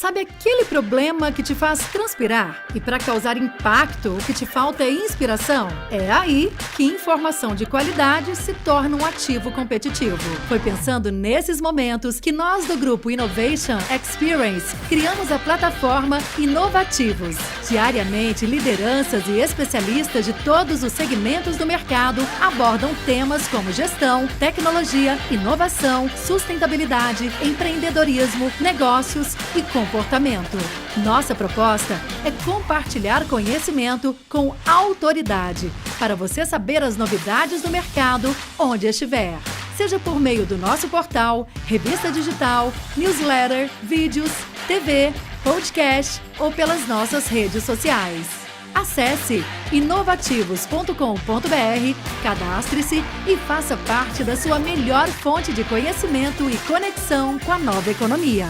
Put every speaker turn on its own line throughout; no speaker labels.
Sabe aquele problema que te faz transpirar? E para causar impacto, o que te falta é inspiração? É aí que informação de qualidade se torna um ativo competitivo. Foi pensando nesses momentos que nós do grupo Innovation Experience criamos a plataforma Inovativos. Diariamente, lideranças e especialistas de todos os segmentos do mercado abordam temas como gestão, tecnologia, inovação, sustentabilidade, empreendedorismo, negócios e comportamento. Nossa proposta é compartilhar conhecimento com autoridade, para você saber as novidades do mercado onde estiver. Seja por meio do nosso portal, revista digital, newsletter, vídeos, TV, podcast ou pelas nossas redes sociais. Acesse inovativos.com.br, cadastre-se e faça parte da sua melhor fonte de conhecimento e conexão com a nova economia.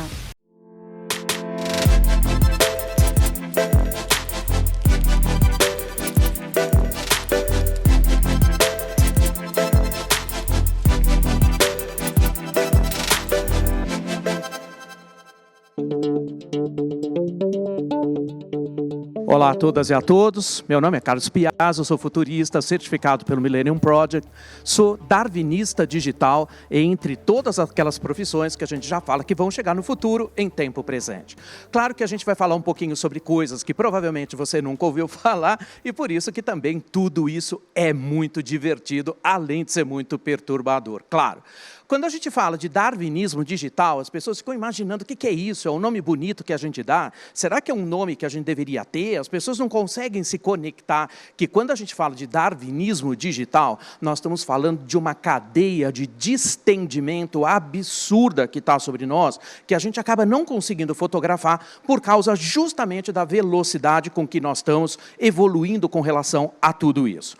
Olá a todas e a todos, meu nome é Carlos Piazza, sou futurista, certificado pelo Millennium Project, sou darwinista digital, entre todas aquelas profissões que a gente já fala que vão chegar no futuro em tempo presente. Claro que a gente vai falar um pouquinho sobre coisas que provavelmente você nunca ouviu falar e por isso que também tudo isso é muito divertido, além de ser muito perturbador, claro. Quando a gente fala de darwinismo digital, as pessoas ficam imaginando o que é isso, é um nome bonito que a gente dá? Será que é um nome que a gente deveria ter? As pessoas não conseguem se conectar, que quando a gente fala de darwinismo digital, nós estamos falando de uma cadeia de distendimento absurda que está sobre nós, que a gente acaba não conseguindo fotografar por causa justamente da velocidade com que nós estamos evoluindo com relação a tudo isso.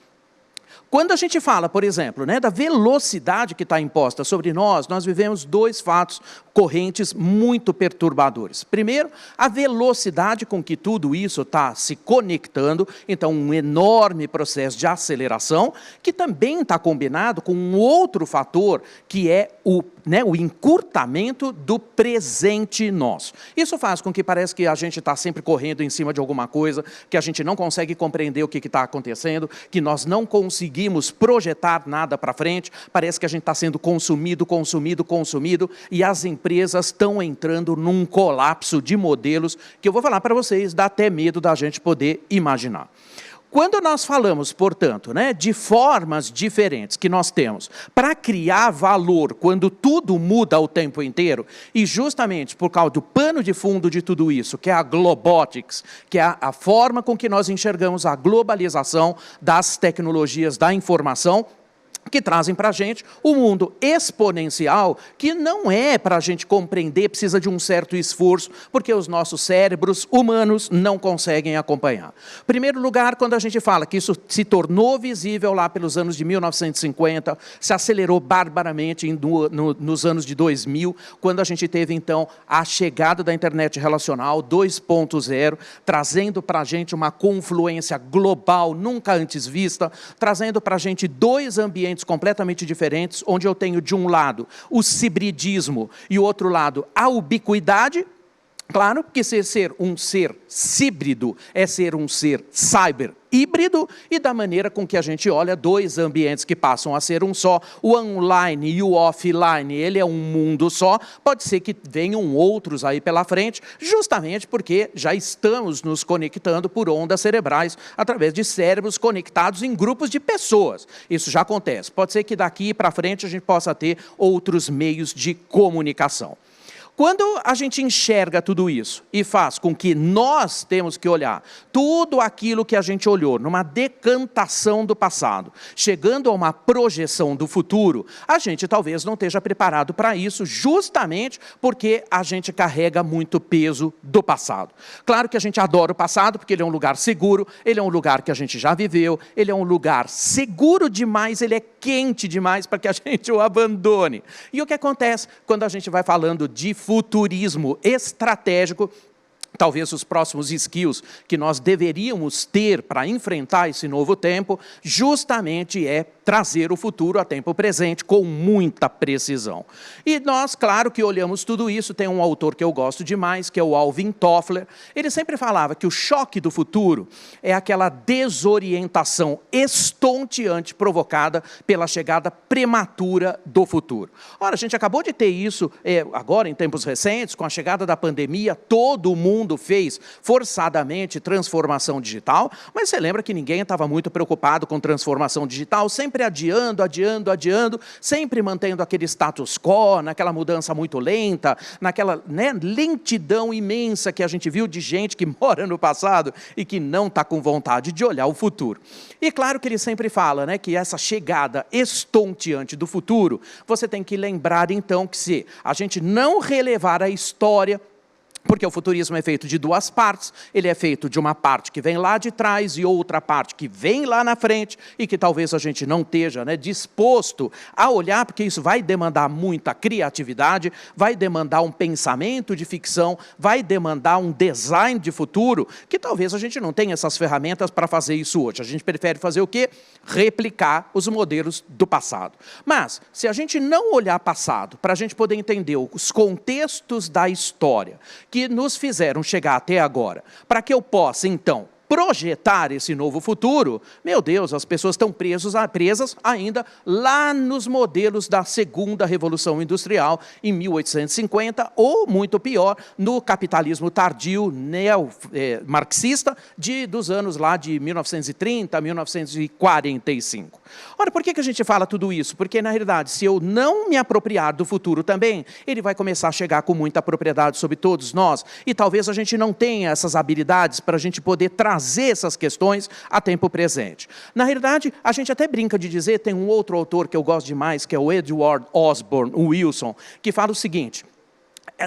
Quando a gente fala, por exemplo, da velocidade que está imposta sobre nós, nós vivemos dois fatos correntes muito perturbadores. Primeiro, a velocidade com que tudo isso está se conectando, então um enorme processo de aceleração, que também está combinado com um outro fator, que é o encurtamento do presente nosso. Isso faz com que parece que a gente está sempre correndo em cima de alguma coisa, que a gente não consegue compreender o que está acontecendo, que nós não conseguimos projetar nada para frente, parece que a gente está sendo consumido, e as empresas estão entrando num colapso de modelos, que eu vou falar para vocês, dá até medo da gente poder imaginar. Quando nós falamos, portanto, de formas diferentes que nós temos para criar valor quando tudo muda o tempo inteiro, e justamente por causa do pano de fundo de tudo isso, que é a Globotics, que é a forma com que nós enxergamos a globalização das tecnologias da informação, que trazem para a gente um mundo exponencial que não é para a gente compreender, precisa de um certo esforço, porque os nossos cérebros humanos não conseguem acompanhar. Em primeiro lugar, quando a gente fala que isso se tornou visível lá pelos anos de 1950, se acelerou barbaramente nos anos de 2000, quando a gente teve, então, a chegada da internet relacional 2.0, trazendo para a gente uma confluência global nunca antes vista, trazendo para a gente dois ambientes completamente diferentes, onde eu tenho de um lado o cibridismo e o outro lado a ubiquidade. Claro, porque ser um ser cíbrido é ser um ser cyber híbrido, e da maneira com que a gente olha dois ambientes que passam a ser um só, o online e o offline, ele é um mundo só, pode ser que venham outros aí pela frente, justamente porque já estamos nos conectando por ondas cerebrais, através de cérebros conectados em grupos de pessoas. Isso já acontece. Pode ser que daqui para frente a gente possa ter outros meios de comunicação. Quando a gente enxerga tudo isso e faz com que nós temos que olhar tudo aquilo que a gente olhou numa decantação do passado, chegando a uma projeção do futuro, a gente talvez não esteja preparado para isso, justamente porque a gente carrega muito peso do passado. Claro que a gente adora o passado, porque ele é um lugar seguro, ele é um lugar que a gente já viveu, ele é um lugar seguro demais, ele é quente demais para que a gente o abandone. E o que acontece quando a gente vai falando de futurismo estratégico? Talvez os próximos skills que nós deveríamos ter para enfrentar esse novo tempo, justamente é trazer o futuro a tempo presente com muita precisão. E nós, claro que olhamos tudo isso, tem um autor que eu gosto demais, que é o Alvin Toffler. Ele sempre falava que o choque do futuro é aquela desorientação estonteante provocada pela chegada prematura do futuro. Ora, a gente acabou de ter isso agora em tempos recentes, com a chegada da pandemia, todo mundo fez forçadamente transformação digital, mas você lembra que ninguém estava muito preocupado com transformação digital, sempre adiando, sempre mantendo aquele status quo, naquela mudança muito lenta, naquela lentidão imensa que a gente viu de gente que mora no passado e que não está com vontade de olhar o futuro. E claro que ele sempre fala, que essa chegada estonteante do futuro, você tem que lembrar então que se a gente não relevar a história, porque o futurismo é feito de duas partes, ele é feito de uma parte que vem lá de trás e outra parte que vem lá na frente e que talvez a gente não esteja disposto a olhar, porque isso vai demandar muita criatividade, vai demandar um pensamento de ficção, vai demandar um design de futuro, que talvez a gente não tenha essas ferramentas para fazer isso hoje. A gente prefere fazer o quê? Replicar os modelos do passado. Mas, se a gente não olhar passado, para a gente poder entender os contextos da história, que nos fizeram chegar até agora, para que eu possa, então, projetar esse novo futuro, meu Deus, as pessoas estão presas ainda lá nos modelos da segunda Revolução Industrial, em 1850, ou, muito pior, no capitalismo tardio neo-marxista dos anos lá de 1930 a 1945. Ora, por que a gente fala tudo isso? Porque, na realidade, se eu não me apropriar do futuro também, ele vai começar a chegar com muita propriedade sobre todos nós, e talvez a gente não tenha essas habilidades para a gente poder trazer essas questões a tempo presente. Na realidade, a gente até brinca de dizer, tem um outro autor que eu gosto demais, que é o Edward Osborne Wilson, que fala o seguinte: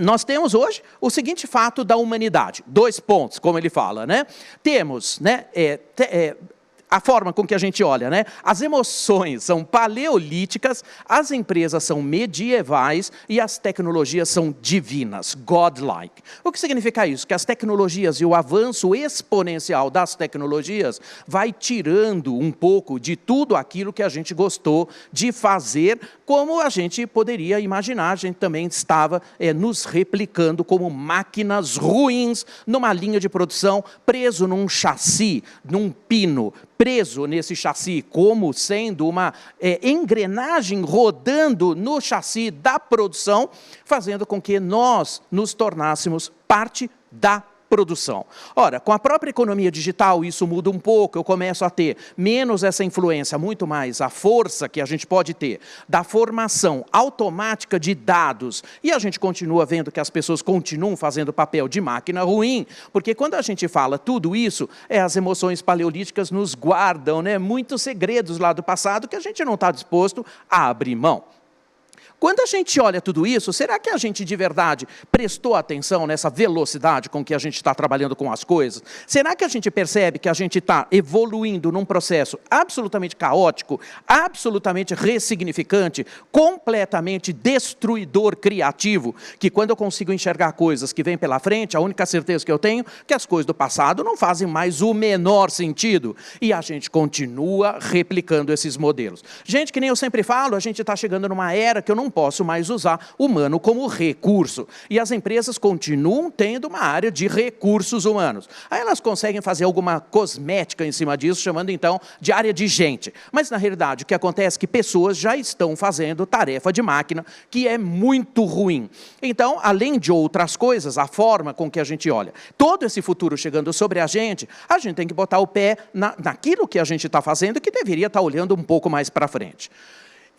nós temos hoje o seguinte fato da humanidade, 2 pontos, como ele fala, Temos, a forma com que a gente olha, as emoções são paleolíticas, as empresas são medievais e as tecnologias são divinas, godlike. O que significa isso? Que as tecnologias e o avanço exponencial das tecnologias vai tirando um pouco de tudo aquilo que a gente gostou de fazer, como a gente poderia imaginar. A gente também estava nos replicando como máquinas ruins numa linha de produção, preso num chassi, num pino, preso nesse chassi, como sendo uma engrenagem rodando no chassi da produção, fazendo com que nós nos tornássemos parte da produção. Ora, com a própria economia digital, isso muda um pouco, eu começo a ter menos essa influência, muito mais a força que a gente pode ter da formação automática de dados, e a gente continua vendo que as pessoas continuam fazendo papel de máquina ruim, porque quando a gente fala tudo isso, as emoções paleolíticas nos guardam, muitos segredos lá do passado que a gente não está disposto a abrir mão. Quando a gente olha tudo isso, será que a gente de verdade prestou atenção nessa velocidade com que a gente está trabalhando com as coisas? Será que a gente percebe que a gente está evoluindo num processo absolutamente caótico, absolutamente ressignificante, completamente destruidor criativo, que quando eu consigo enxergar coisas que vêm pela frente, a única certeza que eu tenho é que as coisas do passado não fazem mais o menor sentido, e a gente continua replicando esses modelos. Gente, que nem eu sempre falo, a gente está chegando numa era que eu não posso mais usar o humano como recurso. E as empresas continuam tendo uma área de recursos humanos. Aí elas conseguem fazer alguma cosmética em cima disso, chamando então de área de gente. Mas na realidade o que acontece é que pessoas já estão fazendo tarefa de máquina, que é muito ruim. Então, além de outras coisas, a forma com que a gente olha todo esse futuro chegando sobre a gente tem que botar o pé naquilo que a gente está fazendo, que deveria estar olhando um pouco mais para frente.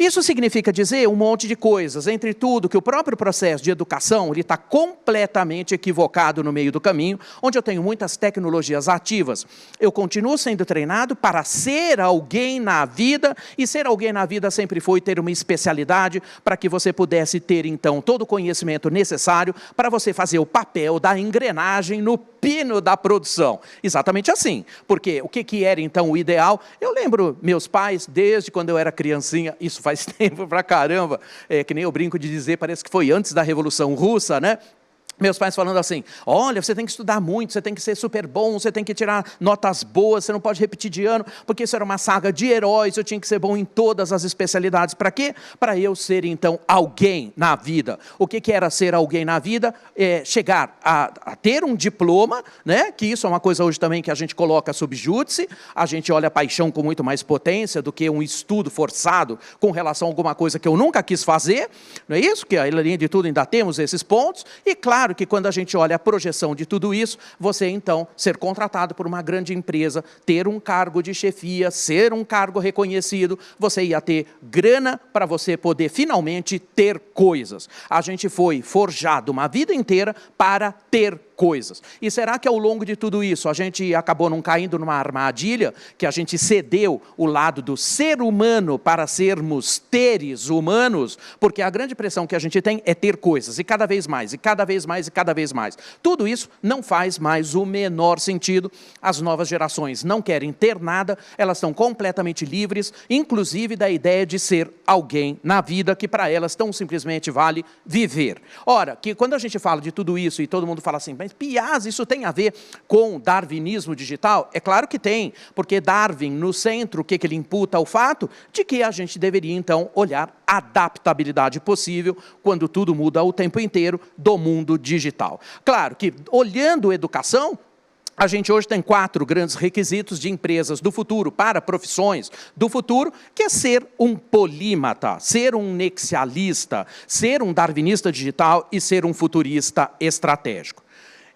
Isso significa dizer um monte de coisas, entre tudo que o próprio processo de educação está completamente equivocado no meio do caminho, onde eu tenho muitas tecnologias ativas. Eu continuo sendo treinado para ser alguém na vida, e ser alguém na vida sempre foi ter uma especialidade para que você pudesse ter, então, todo o conhecimento necessário para você fazer o papel da engrenagem no pino da produção. Exatamente assim. Porque o que era, então, o ideal? Eu lembro meus pais, desde quando eu era criancinha, isso faz tempo pra caramba, que nem eu brinco de dizer, parece que foi antes da Revolução Russa, Meus pais falando assim, olha, você tem que estudar muito, você tem que ser super bom, você tem que tirar notas boas, você não pode repetir de ano, porque isso era uma saga de heróis, eu tinha que ser bom em todas as especialidades. Para quê? Para eu ser, então, alguém na vida. O que era ser alguém na vida? Chegar a ter um diploma, né? Que isso é uma coisa hoje também que a gente coloca sob júdice, a gente olha a paixão com muito mais potência do que um estudo forçado com relação a alguma coisa que eu nunca quis fazer, não é isso? Que além de tudo ainda temos esses pontos, e claro, que quando a gente olha a projeção de tudo isso, você então ser contratado por uma grande empresa, ter um cargo de chefia, ser um cargo reconhecido, você ia ter grana para você poder finalmente ter coisas. A gente foi forjado uma vida inteira para ter coisas. E será que ao longo de tudo isso a gente acabou não caindo numa armadilha, que a gente cedeu o lado do ser humano para sermos teres humanos? Porque a grande pressão que a gente tem é ter coisas, e cada vez mais, e cada vez mais, e cada vez mais. Tudo isso não faz mais o menor sentido. As novas gerações não querem ter nada, elas estão completamente livres, inclusive da ideia de ser alguém na vida, que para elas tão simplesmente vale viver. Ora, que quando a gente fala de tudo isso, e todo mundo fala assim, mas Piazza, isso tem a ver com darwinismo digital? É claro que tem, porque Darwin, no centro, o que ele imputa? O fato de que a gente deveria, então, olhar a adaptabilidade possível quando tudo muda o tempo inteiro do mundo digital. Claro que, olhando educação, a gente hoje tem 4 grandes requisitos de empresas do futuro para profissões do futuro, que é ser um polímata, ser um nexialista, ser um darwinista digital e ser um futurista estratégico.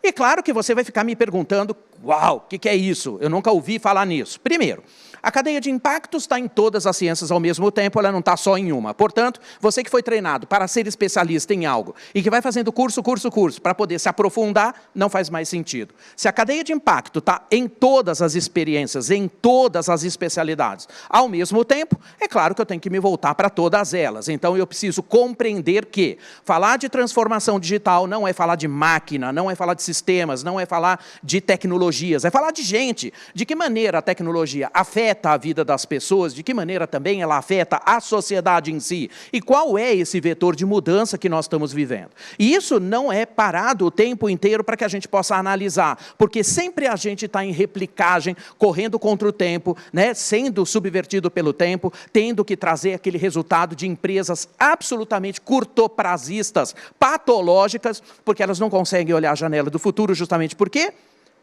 E claro que você vai ficar me perguntando, uau, o que é isso? Eu nunca ouvi falar nisso. Primeiro, a cadeia de impactos está em todas as ciências ao mesmo tempo, ela não está só em uma. Portanto, você que foi treinado para ser especialista em algo e que vai fazendo curso para poder se aprofundar, não faz mais sentido. Se a cadeia de impacto está em todas as experiências, em todas as especialidades, ao mesmo tempo, é claro que eu tenho que me voltar para todas elas. Então, eu preciso compreender que falar de transformação digital não é falar de máquina, não é falar de sistemas, não é falar de tecnologias, é falar de gente. De que maneira a tecnologia afeta a vida das pessoas, de que maneira também ela afeta a sociedade em si, e qual é esse vetor de mudança que nós estamos vivendo. E isso não é parado o tempo inteiro para que a gente possa analisar, porque sempre a gente está em replicagem, correndo contra o tempo, né, sendo subvertido pelo tempo, tendo que trazer aquele resultado de empresas absolutamente curtoprazistas, patológicas, porque elas não conseguem olhar a janela do futuro, justamente por quê?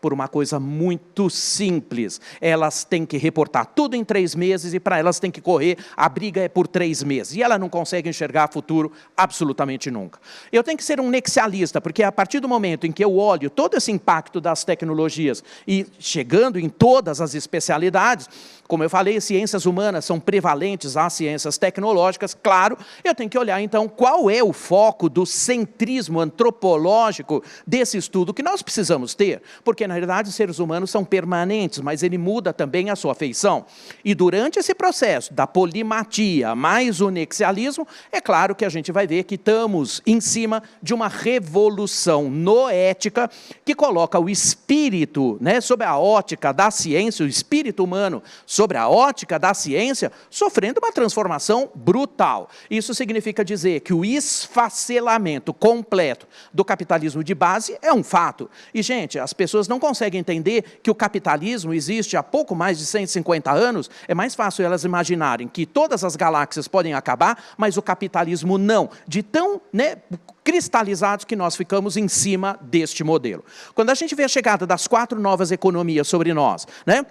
Por uma coisa muito simples. Elas têm que reportar tudo em 3 meses e para elas tem que correr, a briga é por 3 meses. E ela não consegue enxergar futuro absolutamente nunca. Eu tenho que ser um nexialista, porque a partir do momento em que eu olho todo esse impacto das tecnologias e chegando em todas as especialidades, como eu falei, ciências humanas são prevalentes às ciências tecnológicas, claro, eu tenho que olhar então qual é o foco do centrismo antropológico desse estudo que nós precisamos ter, porque na realidade os seres humanos são permanentes, mas ele muda também a sua feição. E durante esse processo da polimatia mais o nexialismo, é claro que a gente vai ver que estamos em cima de uma revolução noética que coloca o espírito, né, sob a ótica da ciência, o espírito humano, sobre a ótica da ciência, sofrendo uma transformação brutal. Isso significa dizer que o esfacelamento completo do capitalismo de base é um fato. E, gente, as pessoas não conseguem entender que o capitalismo existe há pouco mais de 150 anos. É mais fácil elas imaginarem que todas as galáxias podem acabar, mas o capitalismo não. De tão, né, cristalizados que nós ficamos em cima deste modelo. Quando a gente vê a chegada das 4 novas economias sobre nós, né,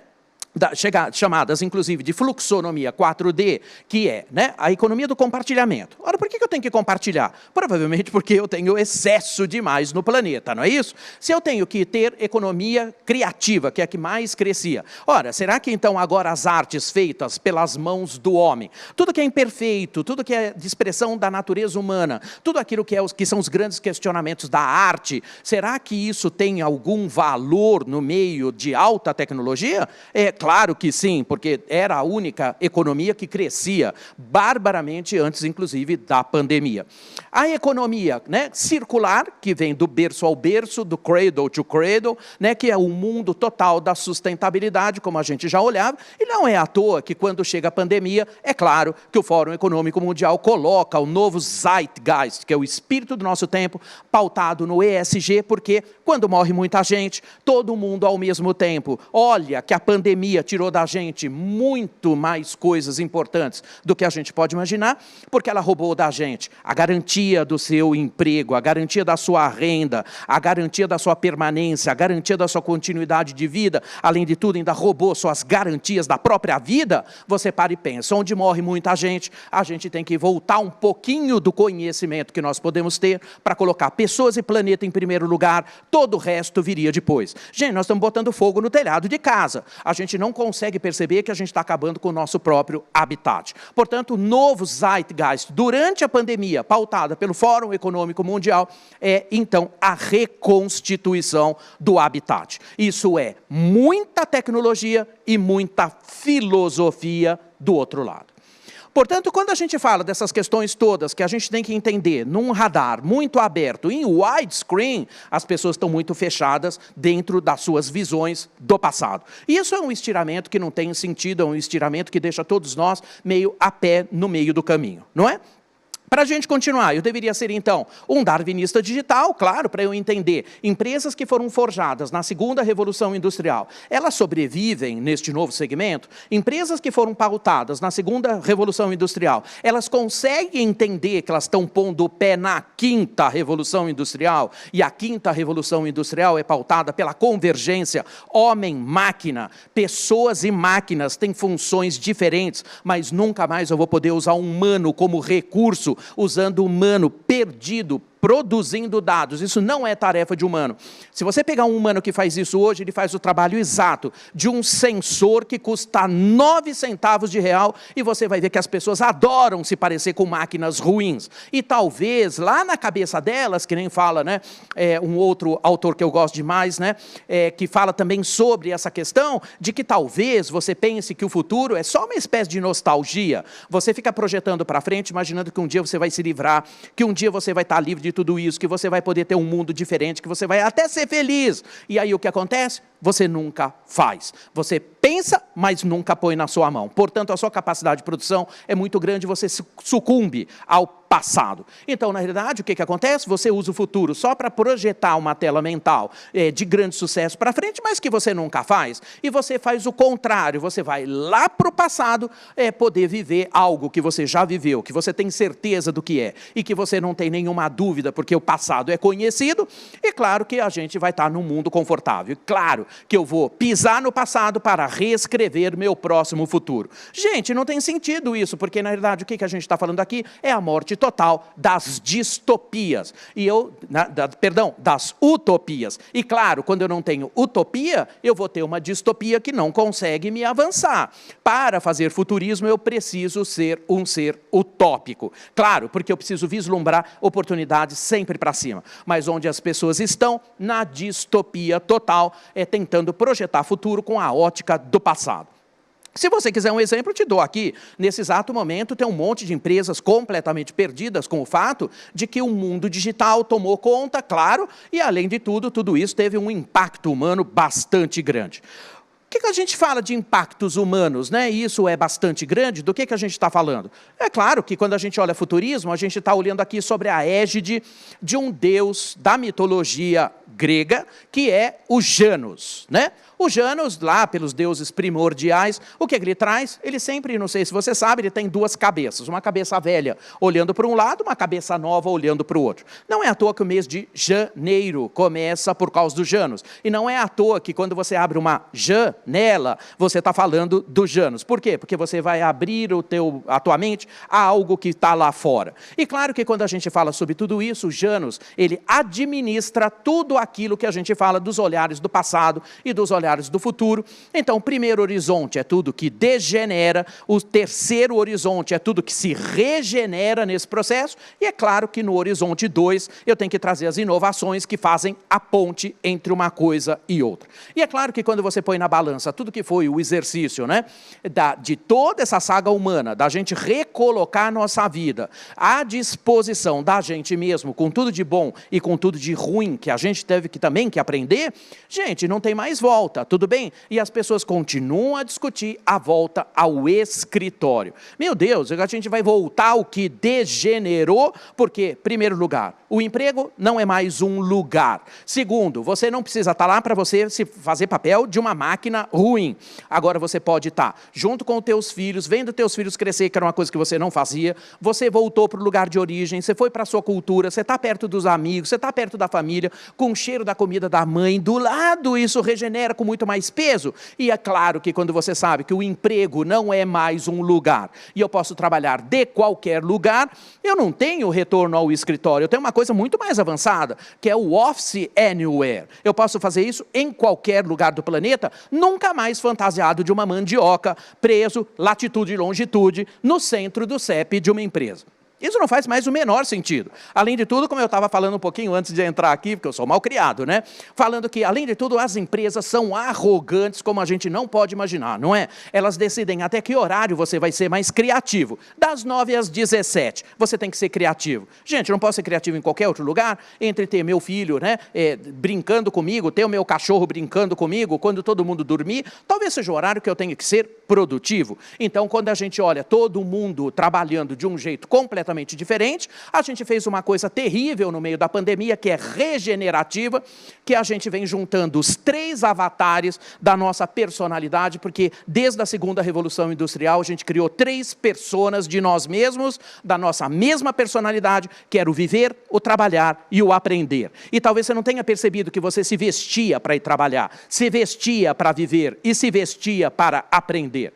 chamadas, inclusive, de fluxonomia 4D, que é, né, a economia do compartilhamento. Ora, por que eu tenho que compartilhar? Provavelmente porque eu tenho excesso demais no planeta, não é isso? Se eu tenho que ter economia criativa, que é a que mais crescia, ora, será que então agora as artes feitas pelas mãos do homem, tudo que é imperfeito, tudo que é de expressão da natureza humana, tudo aquilo que são os grandes questionamentos da arte, será que isso tem algum valor no meio de alta tecnologia? É claro Claro que sim, porque era a única economia que crescia barbaramente antes, inclusive, da pandemia. A economia, né, circular, que vem do berço ao berço, do cradle to cradle, né, que é o mundo total da sustentabilidade, como a gente já olhava, e não é à toa que quando chega a pandemia, é claro que o Fórum Econômico Mundial coloca o novo Zeitgeist, que é o espírito do nosso tempo, pautado no ESG, porque quando morre muita gente, todo mundo ao mesmo tempo olha que a pandemia tirou da gente muito mais coisas importantes do que a gente pode imaginar, porque ela roubou da gente a garantia do seu emprego, a garantia da sua renda, a garantia da sua permanência, a garantia da sua continuidade de vida, além de tudo ainda roubou suas garantias da própria vida. Você para e pensa, onde morre muita gente, a gente tem que voltar um pouquinho do conhecimento que nós podemos ter para colocar pessoas e planeta em primeiro lugar, todo o resto viria depois. Gente, nós estamos botando fogo no telhado de casa. A gente não consegue perceber que a gente está acabando com o nosso próprio habitat. Portanto, o novo Zeitgeist, durante a pandemia, pautada pelo Fórum Econômico Mundial, é, então, a reconstituição do habitat. Isso é muita tecnologia e muita filosofia do outro lado. Portanto, quando a gente fala dessas questões todas que a gente tem que entender num radar muito aberto, em widescreen, as pessoas estão muito fechadas dentro das suas visões do passado. E isso é um estiramento que não tem sentido, é um estiramento que deixa todos nós meio a pé no meio do caminho, não é? Para a gente continuar, eu deveria ser, então, um darwinista digital, claro, para eu entender. Empresas que foram forjadas na segunda Revolução Industrial, elas sobrevivem neste novo segmento? Empresas que foram pautadas na segunda Revolução Industrial, elas conseguem entender que elas estão pondo o pé na quinta Revolução Industrial? E a quinta Revolução Industrial é pautada pela convergência homem-máquina. Pessoas e máquinas têm funções diferentes, mas nunca mais eu vou poder usar um humano como recurso, usando o humano perdido, produzindo dados. Isso não é tarefa de humano. Se você pegar um humano que faz isso hoje, ele faz o trabalho exato de um sensor que custa 9 centavos de real, e você vai ver que as pessoas adoram se parecer com máquinas ruins. E talvez, lá na cabeça delas, que nem fala, né, um outro autor que eu gosto demais, né, que fala também sobre essa questão de que talvez você pense que o futuro é só uma espécie de nostalgia. Você fica projetando para frente, imaginando que um dia você vai se livrar, que um dia você vai estar livre de tudo isso, que você vai poder ter um mundo diferente, que você vai até ser feliz. E aí o que acontece? Você nunca faz. Você pensa, mas nunca põe na sua mão. Portanto, a sua capacidade de produção é muito grande, você sucumbe ao passado. Então, na realidade, o que acontece? Você usa o futuro só para projetar uma tela mental de grande sucesso para frente, mas que você nunca faz. E você faz o contrário, você vai lá para o passado poder viver algo que você já viveu, que você tem certeza do que é, e que você não tem nenhuma dúvida, porque o passado é conhecido, e claro que a gente vai estar num mundo confortável. E claro que eu vou pisar no passado para reescrever meu próximo futuro. Gente, não tem sentido isso, porque na realidade o que a gente está falando aqui é a morte total das distopias. Das utopias. E claro, quando eu não tenho utopia, eu vou ter uma distopia que não consegue me avançar. Para fazer futurismo, eu preciso ser um ser utópico. Claro, porque eu preciso vislumbrar oportunidades sempre para cima. Mas onde as pessoas estão, na distopia total, tentando projetar futuro com a ótica do passado. Se você quiser um exemplo, eu te dou aqui. Nesse exato momento, tem um monte de empresas completamente perdidas com o fato de que o mundo digital tomou conta, claro, e além de tudo, tudo isso teve um impacto humano bastante grande. O que a gente fala de impactos humanos, né? E isso é bastante grande, do que a gente está falando? É claro que quando a gente olha futurismo, a gente está olhando aqui sobre a égide de um deus da mitologia grega, que é o Janus, né? O Janus, lá pelos deuses primordiais, o que ele traz? Ele sempre, não sei se você sabe, ele tem duas cabeças. Uma cabeça velha olhando para um lado, uma cabeça nova olhando para o outro. Não é à toa que o mês de janeiro começa por causa do Janus. E não é à toa que quando você abre uma janela, você está falando do Janus. Por quê? Porque você vai abrir a tua mente a algo que está lá fora. E claro que quando a gente fala sobre tudo isso, o Janus, ele administra tudo aquilo que a gente fala dos olhares do passado e dos olhares do futuro. Então, o primeiro horizonte é tudo que degenera, o terceiro horizonte é tudo que se regenera nesse processo, e é claro que no horizonte 2 eu tenho que trazer as inovações que fazem a ponte entre uma coisa e outra. E é claro que quando você põe na balança tudo que foi o exercício, né, de toda essa saga humana, da gente recolocar a nossa vida à disposição da gente mesmo, com tudo de bom e com tudo de ruim que a gente teve também que aprender, gente, não tem mais volta, tudo bem? E as pessoas continuam a discutir a volta ao escritório. Meu Deus, a gente vai voltar ao que degenerou, porque, primeiro lugar, o emprego não é mais um lugar. Segundo, você não precisa estar lá para você se fazer papel de uma máquina ruim. Agora você pode estar junto com os teus filhos, vendo teus filhos crescer, que era uma coisa que você não fazia, você voltou para o lugar de origem, você foi para a sua cultura, você está perto dos amigos, você está perto da família, com o cheiro da comida da mãe do lado, isso regenera com muito mais peso. E é claro que quando você sabe que o emprego não é mais um lugar, e eu posso trabalhar de qualquer lugar, eu não tenho retorno ao escritório, eu tenho uma coisa muito mais avançada, que é o Office Anywhere. Eu posso fazer isso em qualquer lugar do planeta, nunca mais fantasiado de uma mandioca, preso, latitude e longitude, no centro do CEP de uma empresa. Isso não faz mais o menor sentido. Além de tudo, como eu estava falando um pouquinho antes de entrar aqui, porque eu sou mal criado, né? Falando que, além de tudo, as empresas são arrogantes como a gente não pode imaginar, não é? Elas decidem até que horário você vai ser mais criativo. Das 9 às 17, você tem que ser criativo. Gente, eu não posso ser criativo em qualquer outro lugar, entre ter meu filho, né, brincando comigo, ter o meu cachorro brincando comigo, quando todo mundo dormir, talvez seja o horário que eu tenho que ser produtivo. Então, quando a gente olha todo mundo trabalhando de um jeito completamente diferente, a gente fez uma coisa terrível no meio da pandemia, que é regenerativa, que a gente vem juntando os 3 avatares da nossa personalidade, porque desde a segunda Revolução Industrial a gente criou 3 personas de nós mesmos, da nossa mesma personalidade, que era o viver, o trabalhar e o aprender. E talvez você não tenha percebido que você se vestia para ir trabalhar, se vestia para viver e se vestia para aprender.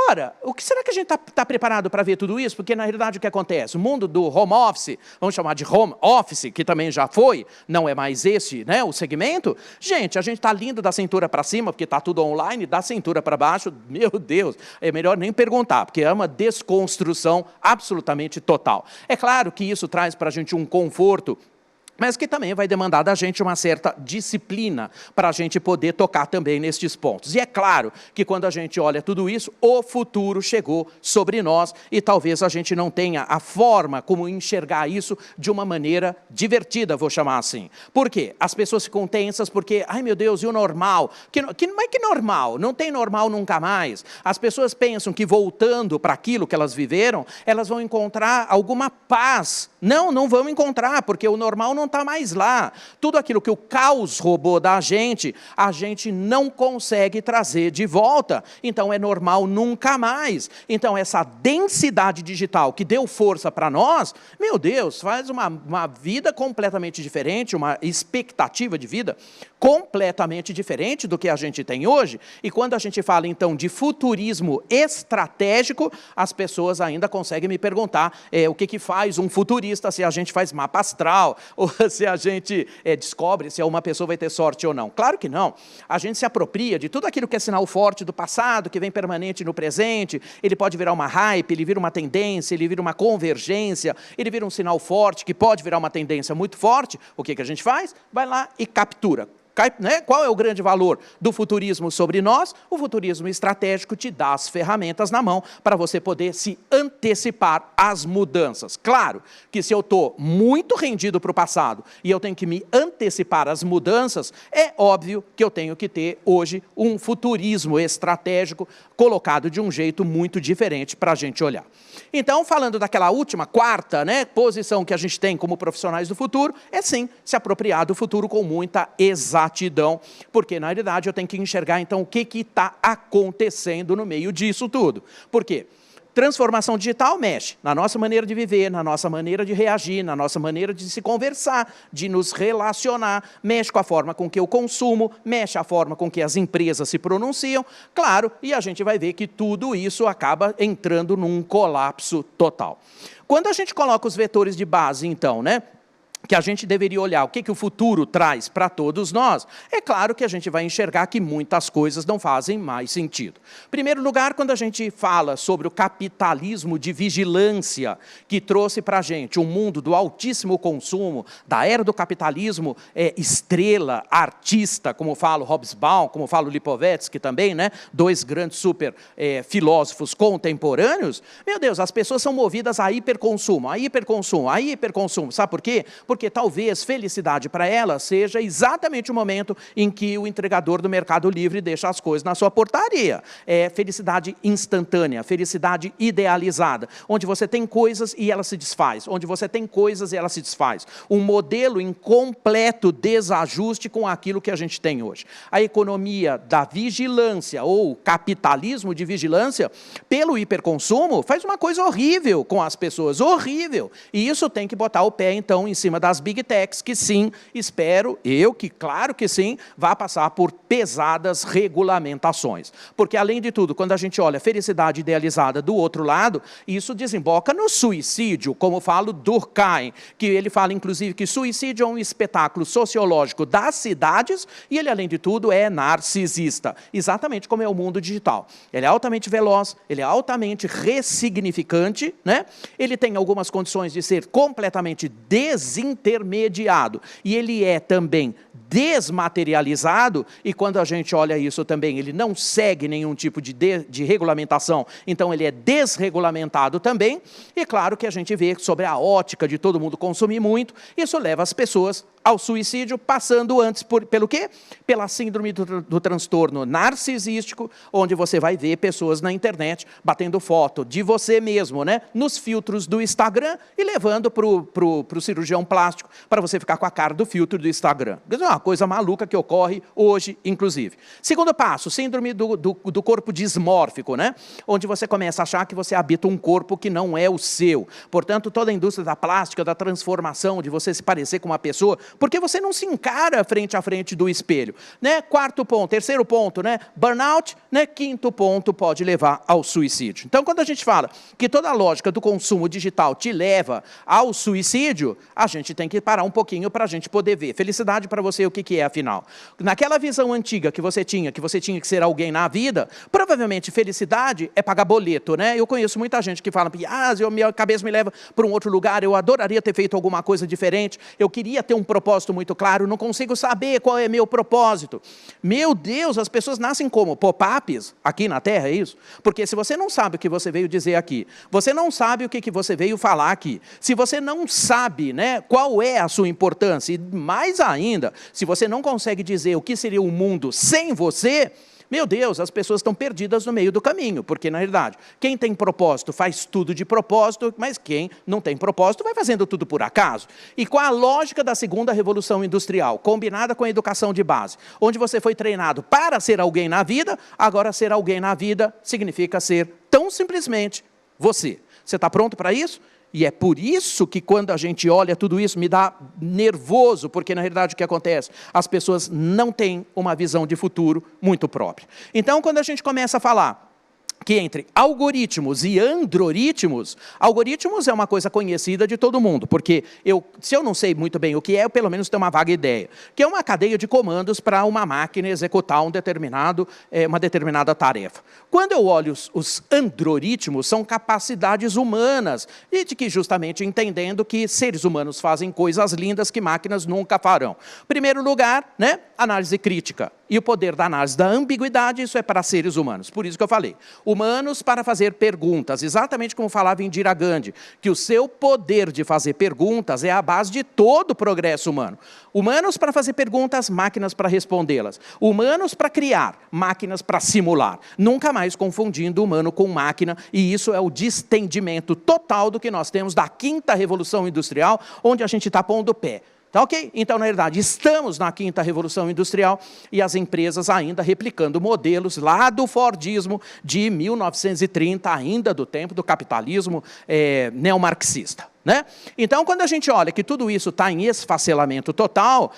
Ora, o que será que a gente está preparado para ver tudo isso? Porque, na realidade, o que acontece? O mundo do home office, vamos chamar de home office, que também já foi, não é mais esse, né, o segmento. Gente, a gente está lindo da cintura para cima, porque está tudo online, da cintura para baixo, meu Deus, é melhor nem perguntar, porque é uma desconstrução absolutamente total. É claro que isso traz para a gente um conforto, mas que também vai demandar da gente uma certa disciplina para a gente poder tocar também nestes pontos. E é claro que quando a gente olha tudo isso, o futuro chegou sobre nós e talvez a gente não tenha a forma como enxergar isso de uma maneira divertida, vou chamar assim. Por quê? As pessoas ficam tensas porque, ai meu Deus, e o normal? Mas que normal? Não tem normal nunca mais. As pessoas pensam que voltando para aquilo que elas viveram, elas vão encontrar alguma paz. Não vão encontrar, porque o normal não está mais lá. Tudo aquilo que o caos roubou da gente, a gente não consegue trazer de volta. Então é normal nunca mais. Então essa densidade digital que deu força para nós, meu Deus, faz uma vida completamente diferente, uma expectativa de vida completamente diferente do que a gente tem hoje. E quando a gente fala então de futurismo estratégico, as pessoas ainda conseguem me perguntar o que faz um futurista, se a gente faz mapa astral, ou se a gente descobre se uma pessoa vai ter sorte ou não. Claro que não. A gente se apropria de tudo aquilo que é sinal forte do passado, que vem permanente no presente, ele pode virar uma hype, ele vira uma tendência, ele vira uma convergência, ele vira um sinal forte, que pode virar uma tendência muito forte. O que a gente faz? Vai lá e captura. Qual é o grande valor do futurismo sobre nós? O futurismo estratégico te dá as ferramentas na mão para você poder se antecipar às mudanças. Claro que se eu estou muito rendido para o passado e eu tenho que me antecipar às mudanças, é óbvio que eu tenho que ter hoje um futurismo estratégico colocado de um jeito muito diferente para a gente olhar. Então, falando daquela última, quarta, posição que a gente tem como profissionais do futuro, é sim se apropriar do futuro com muita exatidão, porque na realidade eu tenho que enxergar então o que está acontecendo no meio disso tudo. Por quê? Transformação digital mexe na nossa maneira de viver, na nossa maneira de reagir, na nossa maneira de se conversar, de nos relacionar, mexe com a forma com que eu consumo, mexe a forma com que as empresas se pronunciam, claro, e a gente vai ver que tudo isso acaba entrando num colapso total. Quando a gente coloca os vetores de base, então, que a gente deveria olhar o que o futuro traz para todos nós, é claro que a gente vai enxergar que muitas coisas não fazem mais sentido. Em primeiro lugar, quando a gente fala sobre o capitalismo de vigilância, que trouxe para a gente um mundo do altíssimo consumo, da era do capitalismo estrela, artista, como fala o Hobsbawm, como fala o Lipovetsky também, né? Dois grandes super filósofos contemporâneos, meu Deus, as pessoas são movidas a hiperconsumo, sabe por quê? Porque talvez felicidade para ela seja exatamente o momento em que o entregador do Mercado Livre deixa as coisas na sua portaria. É felicidade instantânea, felicidade idealizada, onde você tem coisas e ela se desfaz, onde você tem coisas e ela se desfaz. Um modelo em completo desajuste com aquilo que a gente tem hoje. A economia da vigilância, ou capitalismo de vigilância, pelo hiperconsumo, faz uma coisa horrível com as pessoas, horrível. E isso tem que botar o pé, então, em cima das Big Techs, que sim, espero eu que, claro que sim, vá passar por pesadas regulamentações. Porque, além de tudo, quando a gente olha a felicidade idealizada do outro lado, isso desemboca no suicídio, como fala Durkheim, que ele fala, inclusive, que suicídio é um espetáculo sociológico das cidades e ele, além de tudo, é narcisista. Exatamente como é o mundo digital. Ele é altamente veloz, ele é altamente ressignificante, né? Ele tem algumas condições de ser completamente desintermediado. E ele é também desmaterializado, e quando a gente olha isso também, ele não segue nenhum tipo de regulamentação, então ele é desregulamentado também, e claro que a gente vê sobre a ótica de todo mundo consumir muito, isso leva as pessoas ao suicídio, passando antes pelo quê? Pela síndrome do transtorno narcisístico, onde você vai ver pessoas na internet batendo foto de você mesmo, né? Nos filtros do Instagram e levando para o cirurgião plástico para você ficar com a cara do filtro do Instagram. Isso é uma coisa maluca que ocorre hoje, inclusive. Segundo passo, síndrome do corpo dismórfico, né? Onde você começa a achar que você habita um corpo que não é o seu. Portanto, toda a indústria da plástica, da transformação, de você se parecer com uma pessoa, porque você não se encara frente a frente do espelho, né? Quarto ponto, terceiro ponto, né? Burnout, né? Quinto ponto, pode levar ao suicídio. Então, quando a gente fala que toda a lógica do consumo digital te leva ao suicídio, a gente tem que parar um pouquinho para a gente poder ver. Felicidade para você, o que é, afinal? Naquela visão antiga que você tinha que ser alguém na vida, provavelmente felicidade é pagar boleto, né? Eu conheço muita gente que fala, minha cabeça me leva para um outro lugar, eu adoraria ter feito alguma coisa diferente, eu queria ter um propósito muito claro, não consigo saber qual é meu propósito. Meu Deus, as pessoas nascem como? Pop-ups aqui na Terra, é isso? Porque se você não sabe o que você veio dizer aqui, você não sabe o que você veio falar aqui, se você não sabe, né, qual é a sua importância, e mais ainda, se você não consegue dizer o que seria o mundo sem você, meu Deus, as pessoas estão perdidas no meio do caminho, porque, na realidade, quem tem propósito faz tudo de propósito, mas quem não tem propósito vai fazendo tudo por acaso. E com a lógica da segunda revolução industrial, combinada com a educação de base, onde você foi treinado para ser alguém na vida, agora ser alguém na vida significa ser tão simplesmente você. Você está pronto para isso? E é por isso que quando a gente olha tudo isso, me dá nervoso, porque na realidade o que acontece? As pessoas não têm uma visão de futuro muito própria. Então, quando a gente começa a falar que entre algoritmos e androritmos, algoritmos é uma coisa conhecida de todo mundo, porque se eu não sei muito bem o que é, eu pelo menos tenho uma vaga ideia, que é uma cadeia de comandos para uma máquina executar uma determinada tarefa. Quando eu olho os androritmos, são capacidades humanas, e de que justamente entendendo que seres humanos fazem coisas lindas que máquinas nunca farão. Primeiro lugar, né, análise crítica. E o poder da análise da ambiguidade, isso é para seres humanos. Por isso que eu falei. Humanos para fazer perguntas, exatamente como falava Indira Gandhi, que o seu poder de fazer perguntas é a base de todo o progresso humano. Humanos para fazer perguntas, máquinas para respondê-las. Humanos para criar, máquinas para simular. Nunca mais confundindo humano com máquina, e isso é o distendimento total do que nós temos da quinta revolução industrial, onde a gente está pondo o pé. Tá ok? Então, na verdade, estamos na quinta revolução industrial e as empresas ainda replicando modelos lá do Fordismo de 1930, ainda do tempo do capitalismo neomarxista. né? Então, quando a gente olha que tudo isso está em esfacelamento total,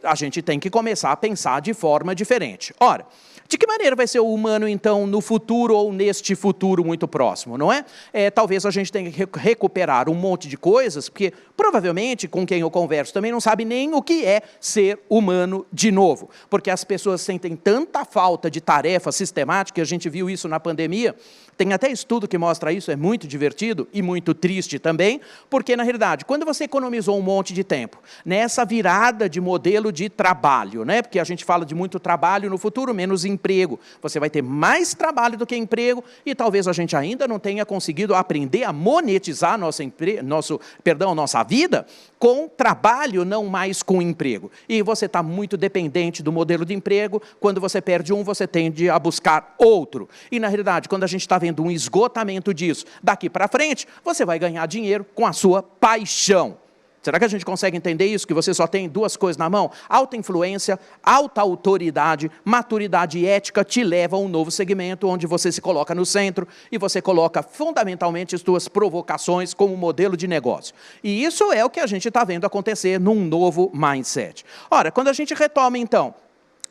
a gente tem que começar a pensar de forma diferente. Ora, de que maneira vai ser o humano, então, no futuro ou neste futuro muito próximo, não é? Talvez a gente tenha que recuperar um monte de coisas, porque provavelmente, com quem eu converso também não sabe nem o que é ser humano de novo, porque as pessoas sentem tanta falta de tarefa sistemática, a gente viu isso na pandemia, tem até estudo que mostra isso, é muito divertido e muito triste também, porque, na realidade, quando você economizou um monte de tempo, nessa virada de modelo de trabalho, né? Porque a gente fala de muito trabalho no futuro, menos emprego, você vai ter mais trabalho do que emprego, e talvez a gente ainda não tenha conseguido aprender a monetizar nossa vida com trabalho, não mais com emprego. E você está muito dependente do modelo de emprego, quando você perde um, você tende a buscar outro. E, na realidade, quando a gente está vendo um esgotamento disso, daqui para frente, você vai ganhar dinheiro com a sua paixão. Será que a gente consegue entender isso? Que você só tem duas coisas na mão? Alta influência, alta autoridade, maturidade ética te leva a um novo segmento onde você se coloca no centro e você coloca fundamentalmente as suas provocações como modelo de negócio. E isso é o que a gente está vendo acontecer num novo mindset. Ora, quando a gente retoma então,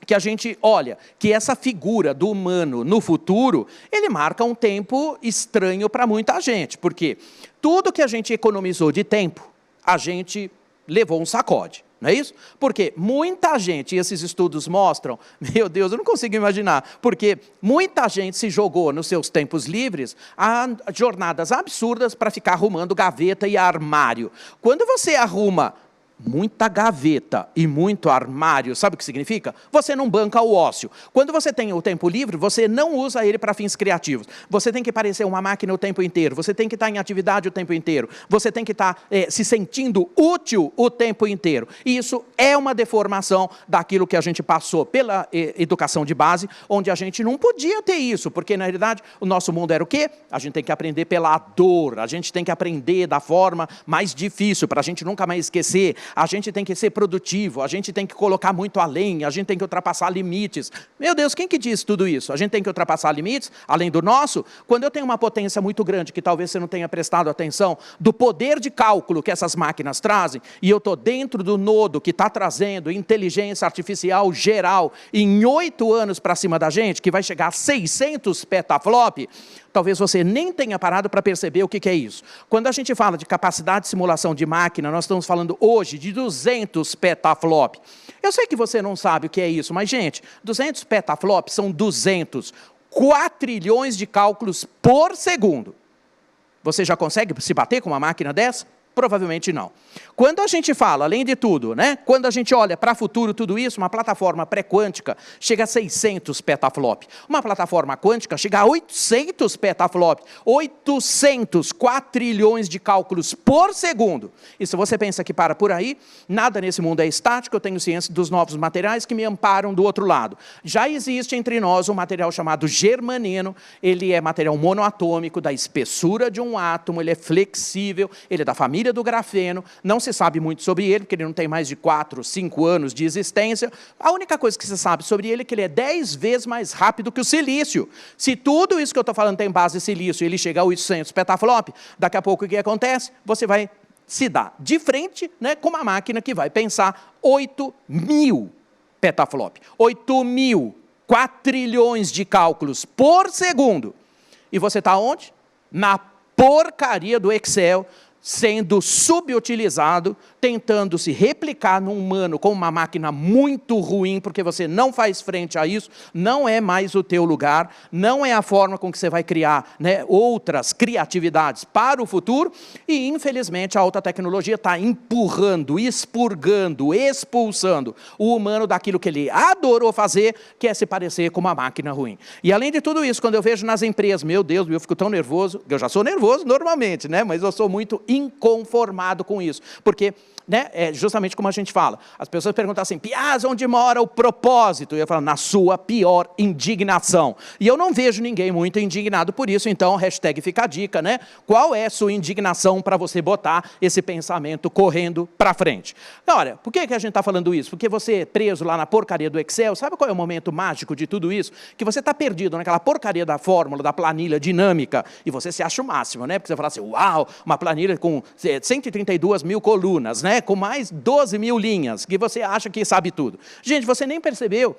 que a gente olha que essa figura do humano no futuro, ele marca um tempo estranho para muita gente, porque tudo que a gente economizou de tempo, a gente levou um sacode, não é isso? Porque muita gente, e esses estudos mostram, meu Deus, eu não consigo imaginar, porque muita gente se jogou nos seus tempos livres a jornadas absurdas para ficar arrumando gaveta e armário. Quando você arruma muita gaveta e muito armário, sabe o que significa? Você não banca o ócio. Quando você tem o tempo livre, você não usa ele para fins criativos. Você tem que parecer uma máquina o tempo inteiro, você tem que estar em atividade o tempo inteiro, você tem que estar se sentindo útil o tempo inteiro. E isso é uma deformação daquilo que a gente passou pela educação de base, onde a gente não podia ter isso, porque na realidade o nosso mundo era o quê? A gente tem que aprender pela dor, a gente tem que aprender da forma mais difícil, para a gente nunca mais esquecer. A gente tem que ser produtivo, a gente tem que colocar muito além, a gente tem que ultrapassar limites. Meu Deus, quem que diz tudo isso? A gente tem que ultrapassar limites, além do nosso? Quando eu tenho uma potência muito grande, que talvez você não tenha prestado atenção, do poder de cálculo que essas máquinas trazem, e eu estou dentro do nodo que está trazendo inteligência artificial geral em 8 anos para cima da gente, que vai chegar a 600 petaflop, talvez você nem tenha parado para perceber o que é isso. Quando a gente fala de capacidade de simulação de máquina, nós estamos falando hoje de 200 petaflop. Eu sei que você não sabe o que é isso, mas, gente, 200 petaflop são 200 quatrilhões de cálculos por segundo. Você já consegue se bater com uma máquina dessa? Provavelmente não. Quando a gente fala, além de tudo, né, quando a gente olha para o futuro, tudo isso, uma plataforma pré-quântica chega a 600 petaflop. Uma plataforma quântica chega a 800 petaflop. 800 quatrilhões de cálculos por segundo. E se você pensa que para por aí, nada nesse mundo é estático, eu tenho ciência dos novos materiais que me amparam do outro lado. Já existe entre nós um material chamado germaneno, ele é material monoatômico, da espessura de um átomo, ele é flexível, ele é da família do grafeno, não se sabe muito sobre ele, porque ele não tem mais de 4, 5 anos de existência. A única coisa que se sabe sobre ele é que ele é 10 vezes mais rápido que o silício. Se tudo isso que eu estou falando tem base em silício e ele chega a 800 petaflop, daqui a pouco o que acontece? Você vai se dar de frente, né, com uma máquina que vai pensar 8.000 petaflop. 8.000 quatrilhões de cálculos por segundo. E você está onde? Na porcaria do Excel, sendo subutilizado, tentando se replicar no humano com uma máquina muito ruim, porque você não faz frente a isso, não é mais o teu lugar, não é a forma com que você vai criar, né, outras criatividades para o futuro, e infelizmente a alta tecnologia está empurrando, expurgando, expulsando o humano daquilo que ele adorou fazer, que é se parecer com uma máquina ruim. E além de tudo isso, quando eu vejo nas empresas, meu Deus, eu fico tão nervoso, eu já sou nervoso normalmente, né, mas eu sou muito inconformado com isso, porque, né, é justamente como a gente fala, as pessoas perguntam assim, Piaz, onde mora o propósito? E eu falo, na sua pior indignação. E eu não vejo ninguém muito indignado por isso, então, hashtag fica a dica, né? Qual é a sua indignação para você botar esse pensamento correndo para frente? Olha, por que a gente está falando isso? Porque você é preso lá na porcaria do Excel, sabe qual é o momento mágico de tudo isso? Que você está perdido naquela porcaria da fórmula, da planilha dinâmica, e você se acha o máximo, né? Porque você fala assim, uau, uma planilha com 132 mil colunas, né? Com mais 12 mil linhas, que você acha que sabe tudo. Gente, você nem percebeu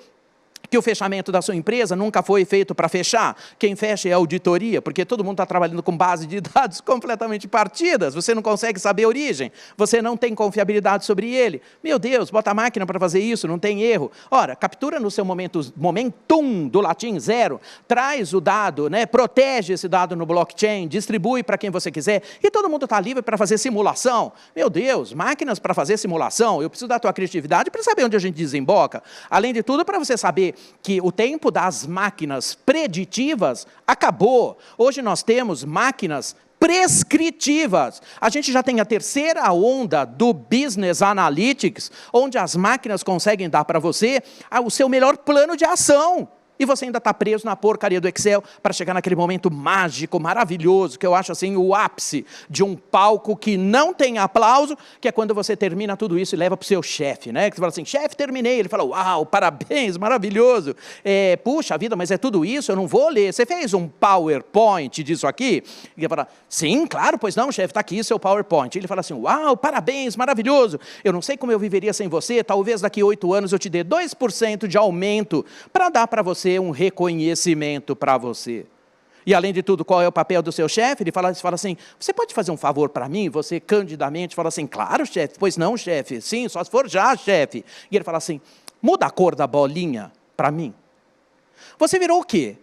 que o fechamento da sua empresa nunca foi feito para fechar. Quem fecha é a auditoria, porque todo mundo está trabalhando com base de dados completamente partidas, você não consegue saber a origem, você não tem confiabilidade sobre ele. Meu Deus, bota a máquina para fazer isso, não tem erro. Ora, captura no seu momentum do latim 0, traz o dado, né, protege esse dado no blockchain, distribui para quem você quiser, e todo mundo está livre para fazer simulação. Meu Deus, máquinas para fazer simulação, eu preciso da tua criatividade para saber onde a gente desemboca. Além de tudo, para você saber que o tempo das máquinas preditivas acabou. Hoje nós temos máquinas prescritivas. A gente já tem a terceira onda do Business Analytics, onde as máquinas conseguem dar para você o seu melhor plano de ação. E você ainda está preso na porcaria do Excel para chegar naquele momento mágico, maravilhoso, que eu acho assim o ápice de um palco que não tem aplauso, que é quando você termina tudo isso e leva para o seu chefe, né? Que você fala assim, chefe, terminei. Ele fala, uau, parabéns, maravilhoso. Puxa vida, mas é tudo isso, eu não vou ler. Você fez um PowerPoint disso aqui? E ele fala, sim, claro, pois não, chefe, está aqui seu PowerPoint. Ele fala assim, uau, parabéns, maravilhoso. Eu não sei como eu viveria sem você, talvez daqui 8 anos eu te dê 2% de aumento para dar para você um reconhecimento para você. E além de tudo, qual é o papel do seu chefe? Ele fala assim, você pode fazer um favor para mim? Você candidamente fala assim, claro, chefe. Pois não, chefe. Sim, só se for já, chefe. E ele fala assim, muda a cor da bolinha para mim. Você virou o quê?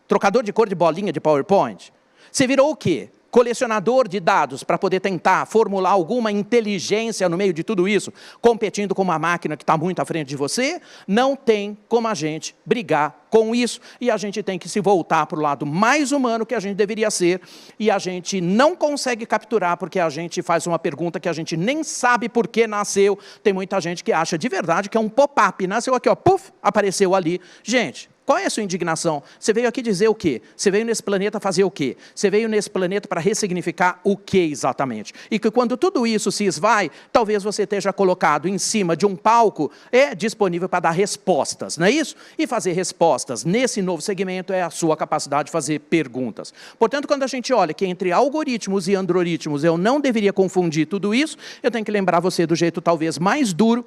Trocador de cor de bolinha de PowerPoint? Você virou o quê? Colecionador de dados para poder tentar formular alguma inteligência no meio de tudo isso, competindo com uma máquina que está muito à frente de você? Não tem como a gente brigar com isso, e a gente tem que se voltar para o lado mais humano que a gente deveria ser, e a gente não consegue capturar porque a gente faz uma pergunta que a gente nem sabe por que nasceu. Tem muita gente que acha de verdade que é um pop-up, nasceu aqui, ó, puf, apareceu ali. Gente, qual é a sua indignação? Você veio aqui dizer o quê? Você veio nesse planeta fazer o quê? Você veio nesse planeta para ressignificar o que exatamente? E que quando tudo isso se esvai, talvez você esteja colocado em cima de um palco disponível para dar respostas, não é isso? E fazer respostas nesse novo segmento é a sua capacidade de fazer perguntas. Portanto, quando a gente olha que entre algoritmos e androritmos eu não deveria confundir tudo isso, eu tenho que lembrar você do jeito talvez mais duro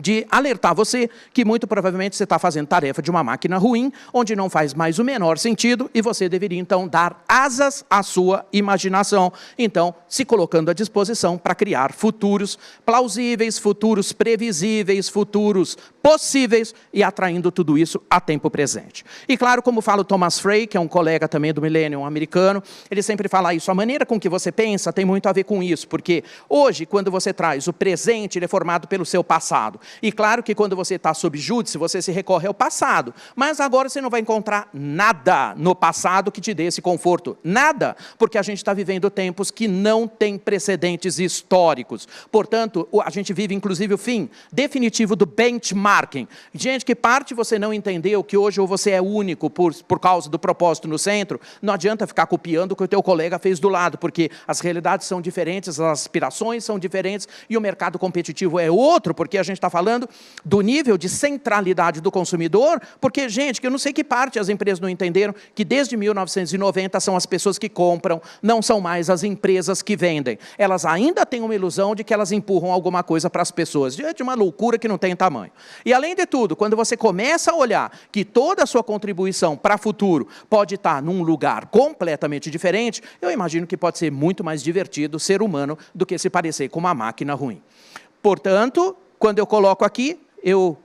de alertar você que muito provavelmente você está fazendo tarefa de uma máquina ruim, onde não faz mais o menor sentido, e você deveria então dar asas à sua imaginação, então se colocando à disposição para criar futuros plausíveis, futuros previsíveis, futuros possíveis, e atraindo tudo isso a tempo presente. E claro, como fala o Thomas Frey, que é um colega também do Millennium americano, ele sempre fala isso, a maneira com que você pensa tem muito a ver com isso, porque hoje, quando você traz o presente, ele é formado pelo seu passado. E claro que quando você está sob júdice, você se recorre ao passado. Mas agora você não vai encontrar nada no passado que te dê esse conforto. Nada, porque a gente está vivendo tempos que não têm precedentes históricos. Portanto, a gente vive inclusive o fim definitivo do benchmarking. Gente, que parte você não entendeu que hoje ou você é único por causa do propósito no centro, não adianta ficar copiando o que o teu colega fez do lado, porque as realidades são diferentes, as aspirações são diferentes e o mercado competitivo é outro, porque a gente está falando do nível de centralidade do consumidor, porque, gente, que eu não sei que parte as empresas não entenderam que desde 1990 são as pessoas que compram, não são mais as empresas que vendem. Elas ainda têm uma ilusão de que elas empurram alguma coisa para as pessoas, de uma loucura que não tem tamanho. E, além de tudo, quando você começa a olhar que toda a sua contribuição para o futuro pode estar num lugar completamente diferente, eu imagino que pode ser muito mais divertido ser humano do que se parecer com uma máquina ruim. Portanto, quando eu coloco aqui, eu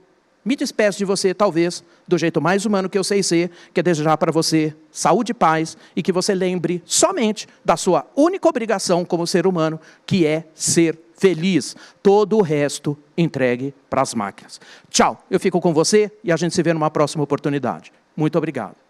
me despeço de você, talvez, do jeito mais humano que eu sei ser, que é desejar para você saúde e paz, e que você lembre somente da sua única obrigação como ser humano, que é ser feliz. Todo o resto entregue para as máquinas. Tchau, eu fico com você e a gente se vê numa próxima oportunidade. Muito obrigado.